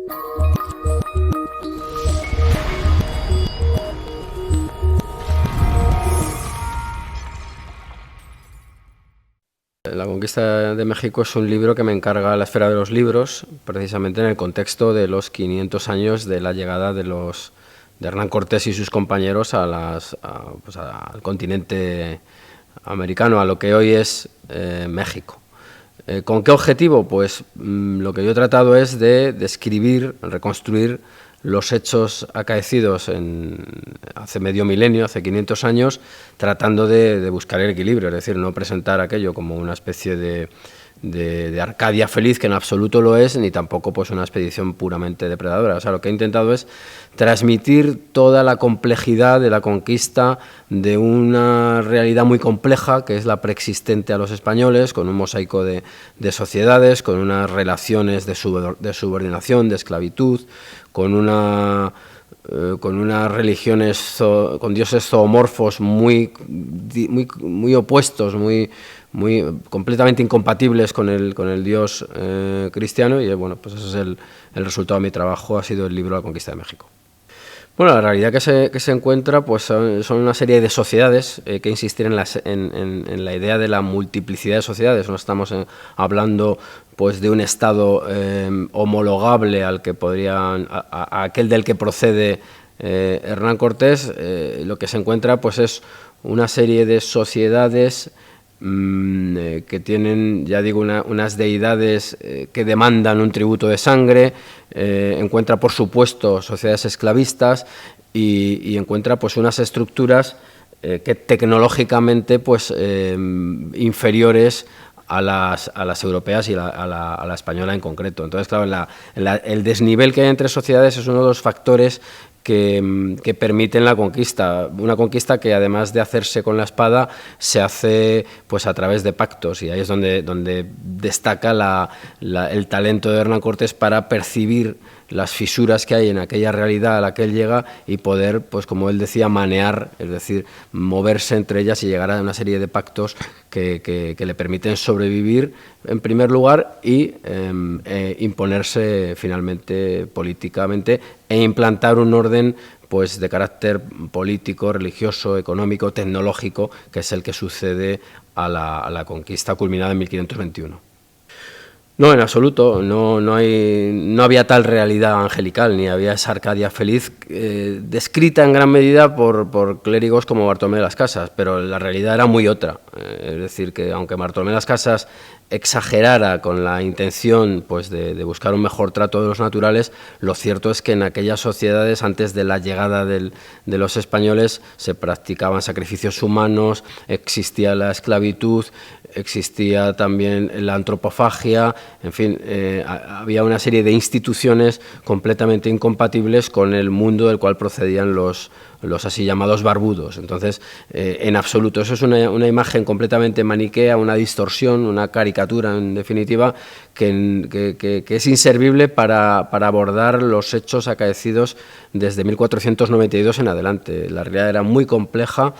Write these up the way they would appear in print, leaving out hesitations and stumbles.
La conquista de México es un libro que me encarga la Esfera de los Libros, precisamente en el contexto de los 500 años de la llegada de Hernán Cortés y sus compañeros al continente americano, a lo que hoy es México. ¿Con qué objetivo? Pues lo que yo he tratado es de describir, reconstruir los hechos acaecidos hace medio milenio, hace 500 años, tratando de buscar el equilibrio, es decir, no presentar aquello como una especie de Arcadia feliz, que en absoluto lo es, ni tampoco pues una expedición puramente depredadora. O sea, lo que he intentado es transmitir toda la complejidad de la conquista de una realidad muy compleja, que es la preexistente a los españoles, con un mosaico de sociedades, con unas relaciones de subordinación, de esclavitud, con unas religiones, con dioses zoomorfos muy opuestos, completamente incompatibles con el dios cristiano, y bueno, pues ese es el resultado de mi trabajo, ha sido el libro La conquista de México. Bueno, la realidad que se encuentra pues son una serie de sociedades que insistir en la idea de la multiplicidad de sociedades. No estamos hablando pues de un estado homologable al que a aquel del que procede Hernán Cortés. Lo que se encuentra pues es una serie de sociedades que tienen, ya digo, unas deidades que demandan un tributo de sangre, encuentra por supuesto sociedades esclavistas y encuentra pues unas estructuras que tecnológicamente pues inferiores a las europeas y a la española en concreto. Entonces, claro, el desnivel que hay entre sociedades es uno de los factores que permiten la conquista, una conquista que además de hacerse con la espada se hace pues a través de pactos, y ahí es donde destaca el talento de Hernán Cortés para percibir las fisuras que hay en aquella realidad a la que él llega y poder, pues como él decía, manear, es decir, moverse entre ellas y llegar a una serie de pactos que le permiten sobrevivir en primer lugar y imponerse finalmente políticamente e implantar un orden pues de carácter político, religioso, económico, tecnológico, que es el que sucede a la conquista culminada en 1521. No, en absoluto, no había tal realidad angelical, ni había esa Arcadia feliz, descrita en gran medida por clérigos como Bartolomé de las Casas, pero la realidad era muy otra. Es decir, que aunque Bartolomé de las Casas exagerara con la intención pues, de buscar un mejor trato de los naturales, lo cierto es que en aquellas sociedades, antes de la llegada de los españoles, se practicaban sacrificios humanos, existía la esclavitud, existía también la antropofagia, en fin, había una serie de instituciones completamente incompatibles con el mundo del cual procedían los así llamados barbudos. Entonces, en absoluto, eso es una imagen completamente maniquea, una distorsión, una caricatura, en definitiva, que es inservible para abordar los hechos acaecidos desde 1492 en adelante. La realidad era muy compleja,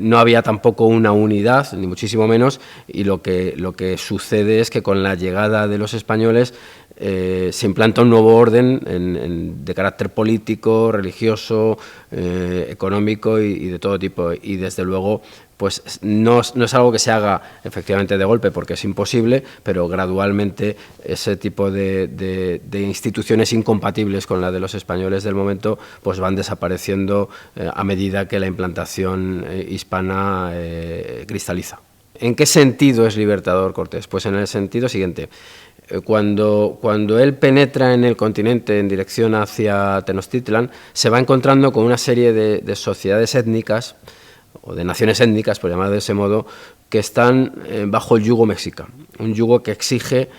no había tampoco una unidad, ni muchísimo menos, y lo que sucede es que con la llegada de los españoles se implanta un nuevo orden de carácter político, religioso, económico y de todo tipo, y desde luego pues no es algo que se haga efectivamente de golpe, porque es imposible, pero gradualmente ese tipo de instituciones incompatibles con la de los españoles del momento pues van desapareciendo a medida que la implantación hispana cristaliza. ¿En qué sentido es libertador Cortés? Pues en el sentido siguiente. Cuando él penetra en el continente en dirección hacia Tenochtitlan, se va encontrando con una serie de sociedades étnicas, o de naciones étnicas, por llamar de ese modo, que están bajo el yugo mexica, un yugo que exige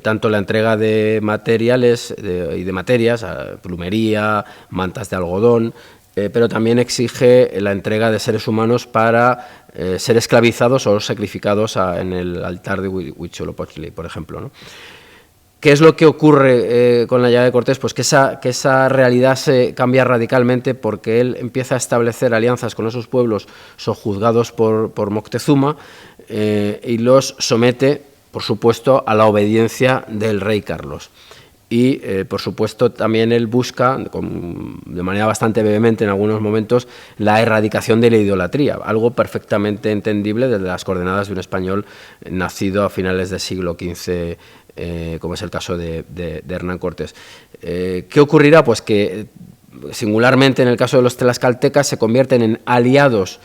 tanto la entrega de materiales y de materias, plumería, mantas de algodón, pero también exige la entrega de seres humanos para ser esclavizados o sacrificados en el altar de Huitzilopochtli, por ejemplo, ¿no? ¿Qué es lo que ocurre con la llegada de Cortés? Pues que esa realidad se cambia radicalmente, porque él empieza a establecer alianzas con esos pueblos sojuzgados por Moctezuma y los somete, por supuesto, a la obediencia del rey Carlos. y, por supuesto, también él busca, de manera bastante vehemente en algunos momentos, la erradicación de la idolatría, algo perfectamente entendible desde las coordenadas de un español nacido a finales del siglo XV, como es el caso de Hernán Cortés. ¿Qué ocurrirá? Pues que, singularmente en el caso de los tlaxcaltecas, se convierten en aliados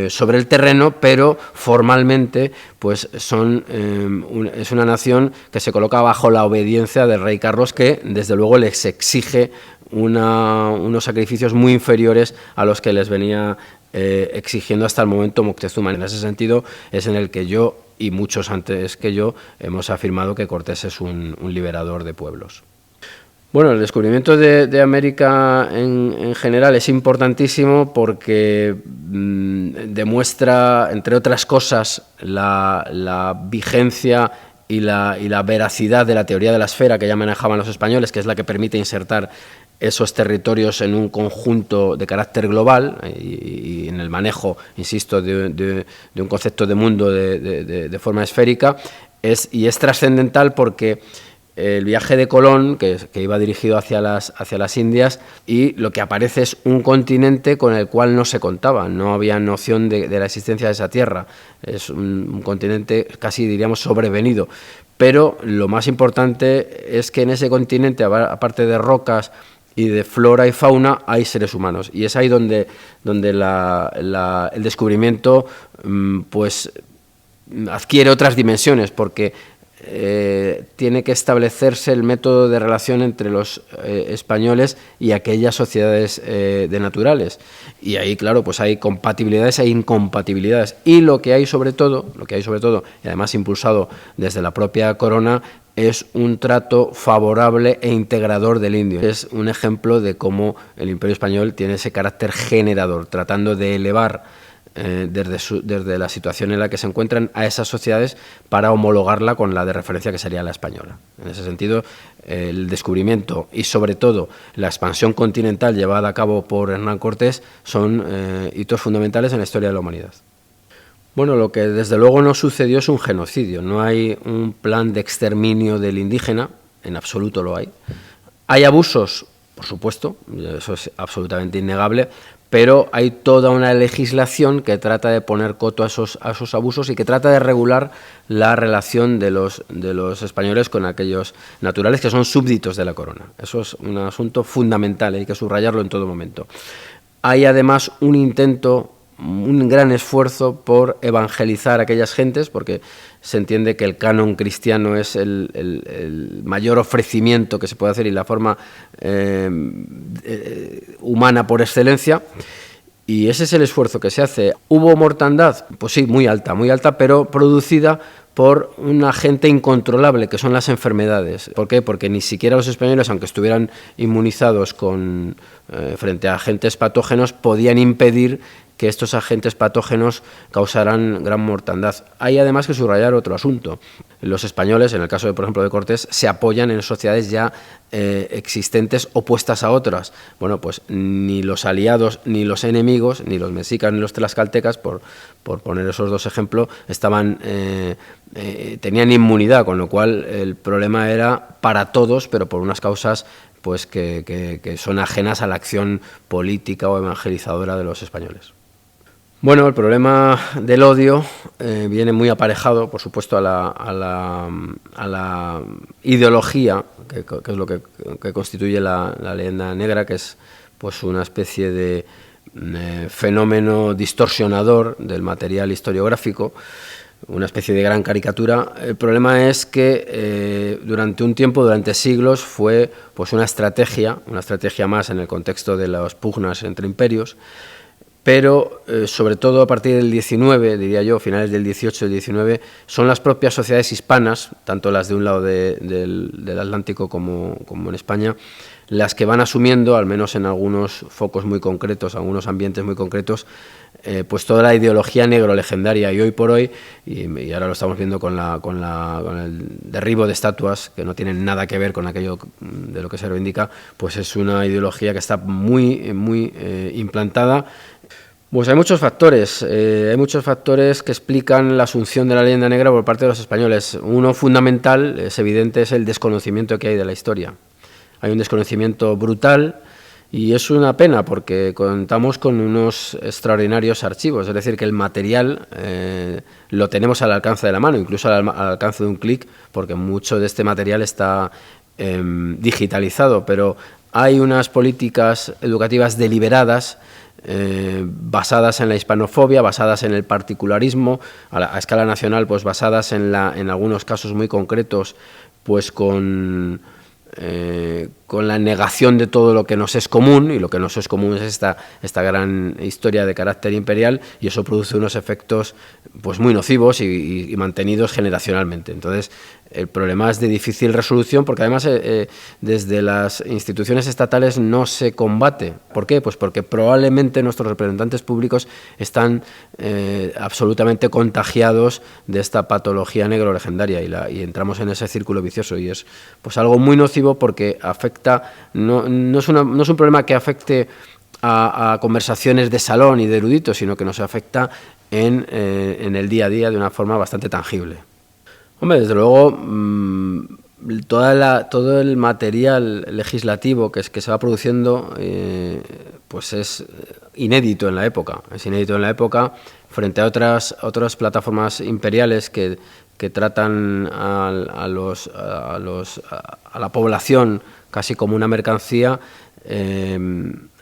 sobre el terreno, pero formalmente pues es una nación que se coloca bajo la obediencia del rey Carlos, que desde luego les exige unos sacrificios muy inferiores a los que les venía exigiendo hasta el momento Moctezuma. En ese sentido es en el que yo y muchos antes que yo hemos afirmado que Cortés es un liberador de pueblos. Bueno, el descubrimiento de América en general es importantísimo porque demuestra, entre otras cosas, la vigencia y la veracidad de la teoría de la esfera que ya manejaban los españoles, que es la que permite insertar esos territorios en un conjunto de carácter global y en el manejo, insisto, de un concepto de mundo de forma esférica, y es trascendental porque el viaje de Colón, que iba dirigido hacia las Indias, y lo que aparece es un continente con el cual no se contaba, no había noción de la existencia de esa tierra, es un continente casi diríamos sobrevenido, pero lo más importante es que en ese continente, aparte de rocas y de flora y fauna, hay seres humanos, y es ahí donde el descubrimiento pues adquiere otras dimensiones, porque tiene que establecerse el método de relación entre los españoles y aquellas sociedades de naturales, y ahí claro pues hay compatibilidades e incompatibilidades, y lo que hay sobre todo, y además impulsado desde la propia corona, es un trato favorable e integrador del indio. Es un ejemplo de cómo el Imperio Español tiene ese carácter generador, tratando de elevar desde la situación en la que se encuentran a esas sociedades para homologarla con la de referencia que sería la española. En ese sentido, el descubrimiento y sobre todo la expansión continental llevada a cabo por Hernán Cortés son hitos fundamentales en la historia de la humanidad. Bueno, lo que desde luego no sucedió es un genocidio, no hay un plan de exterminio del indígena, en absoluto lo hay. Hay abusos, por supuesto, eso es absolutamente innegable, pero hay toda una legislación que trata de poner coto a esos abusos y que trata de regular la relación de los españoles con aquellos naturales que son súbditos de la corona. Eso es un asunto fundamental, hay que subrayarlo en todo momento. Hay además un intento, un gran esfuerzo por evangelizar a aquellas gentes, porque se entiende que el canon cristiano es el mayor ofrecimiento que se puede hacer y la forma humana por excelencia, y ese es el esfuerzo que se hace. ¿Hubo mortandad? Pues sí, muy alta, pero producida por un agente incontrolable, que son las enfermedades. ¿Por qué? Porque ni siquiera los españoles, aunque estuvieran inmunizados frente a agentes patógenos, podían impedir que estos agentes patógenos causaran gran mortandad. Hay además que subrayar otro asunto. Los españoles, en el caso, por ejemplo, de Cortés, se apoyan en sociedades ya existentes opuestas a otras. Bueno, pues ni los aliados, ni los enemigos, ni los mexicas, ni los tlaxcaltecas, por poner esos dos ejemplos, tenían inmunidad, con lo cual el problema era para todos, pero por unas causas pues que son ajenas a la acción política o evangelizadora de los españoles. Bueno, el problema del odio viene muy aparejado, por supuesto, a la ideología, que es lo que constituye la leyenda negra, que es pues una especie de fenómeno distorsionador del material historiográfico, una especie de gran caricatura. El problema es que durante un tiempo, durante siglos, fue pues una estrategia más en el contexto de las pugnas entre imperios, pero sobre todo a partir del 19, diría yo, finales del 18 y del 19, son las propias sociedades hispanas, tanto las de un lado del Atlántico como en España, las que van asumiendo, al menos en algunos focos muy concretos, algunos ambientes muy concretos, pues toda la ideología negro-legendaria, y hoy por hoy, y ahora lo estamos viendo con el derribo de estatuas que no tienen nada que ver con aquello de lo que se reivindica, pues es una ideología que está muy implantada, Pues hay muchos factores que explican la asunción de la leyenda negra por parte de los españoles. Uno fundamental, es evidente, es el desconocimiento que hay de la historia. Hay un desconocimiento brutal y es una pena porque contamos con unos extraordinarios archivos, es decir, que el material lo tenemos al alcance de la mano, incluso al alcance de un clic, porque mucho de este material está digitalizado, pero hay unas políticas educativas deliberadas basadas en la hispanofobia, basadas en el particularismo, a escala nacional, pues basadas en algunos casos muy concretos, pues con la negación de todo lo que nos es común, y lo que nos es común es esta gran historia de carácter imperial, y eso produce unos efectos pues muy nocivos y mantenidos generacionalmente. Entonces, el problema es de difícil resolución porque además desde las instituciones estatales no se combate. ¿Por qué? Pues porque probablemente nuestros representantes públicos están absolutamente contagiados de esta patología negro-legendaria y entramos en ese círculo vicioso, y es pues algo muy nocivo porque afecta, no es un problema que afecte a conversaciones de salón y de eruditos, sino que nos afecta en el día a día de una forma bastante tangible. Hombre, desde luego, todo el material legislativo que se va produciendo pues es inédito en la época. Es inédito en la época frente a otras plataformas imperiales que tratan a la población casi como una mercancía.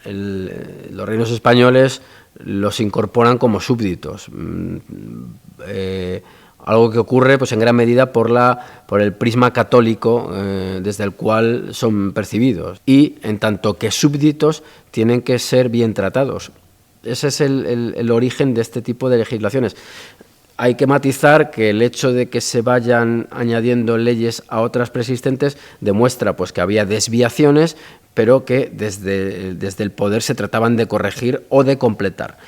Los reinos españoles los incorporan como súbditos. Algo que ocurre pues en gran medida por el prisma católico desde el cual son percibidos, y en tanto que súbditos tienen que ser bien tratados. Ese es el origen de este tipo de legislaciones. Hay que matizar que el hecho de que se vayan añadiendo leyes a otras preexistentes demuestra pues que había desviaciones, pero que desde el poder se trataban de corregir o de completar.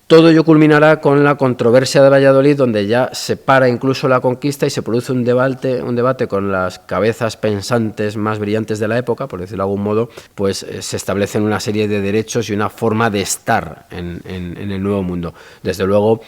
Todo ello culminará con la controversia de Valladolid, donde ya se para incluso la conquista y se produce un debate con las cabezas pensantes más brillantes de la época, por decirlo de algún modo, pues se establecen una serie de derechos y una forma de estar en el Nuevo Mundo. Desde luego,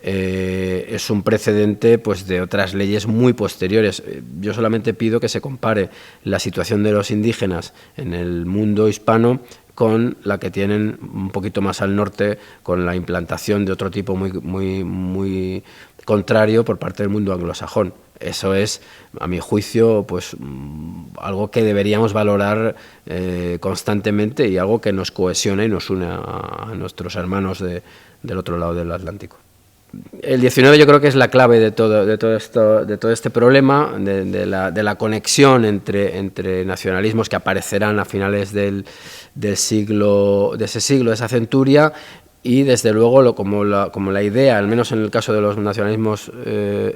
es un precedente pues de otras leyes muy posteriores. Yo solamente pido que se compare la situación de los indígenas en el mundo hispano con la que tienen un poquito más al norte, con la implantación de otro tipo muy contrario por parte del mundo anglosajón. Eso es, a mi juicio, pues algo que deberíamos valorar constantemente, y algo que nos cohesiona y nos une a nuestros hermanos del otro lado del Atlántico. El 19 yo creo que es la clave de todo este problema, de la conexión entre nacionalismos que aparecerán a finales de ese siglo, de esa centuria, y desde luego como la idea, al menos en el caso de los nacionalismos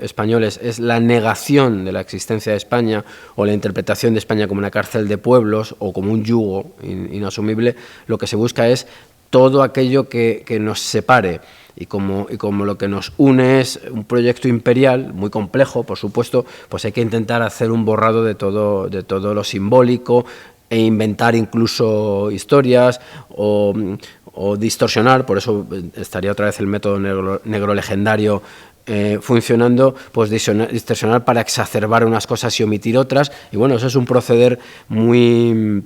españoles, es la negación de la existencia de España, o la interpretación de España como una cárcel de pueblos o como un yugo inasumible. Lo que se busca es todo aquello que nos separe. Y como lo que nos une es un proyecto imperial muy complejo, por supuesto, pues hay que intentar hacer un borrado de todo lo simbólico, e inventar incluso historias o distorsionar. Por eso estaría otra vez el método negro legendario funcionando, pues distorsionar para exacerbar unas cosas y omitir otras. Y bueno, eso es un proceder muy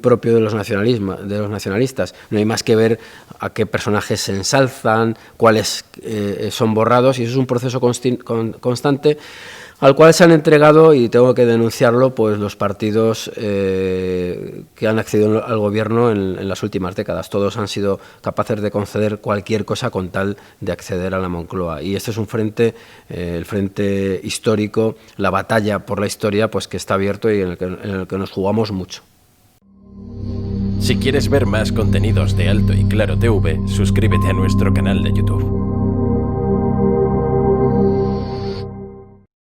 propio de los nacionalistas. No hay más que ver a qué personajes se ensalzan, cuáles son borrados, y eso es un proceso constante al cual se han entregado, y tengo que denunciarlo, pues los partidos que han accedido al gobierno en las últimas décadas. Todos han sido capaces de conceder cualquier cosa con tal de acceder a la Moncloa, y este es un frente, el frente histórico, la batalla por la historia, pues que está abierto y en el que nos jugamos mucho. Si quieres ver más contenidos de Alto y Claro TV, suscríbete a nuestro canal de YouTube.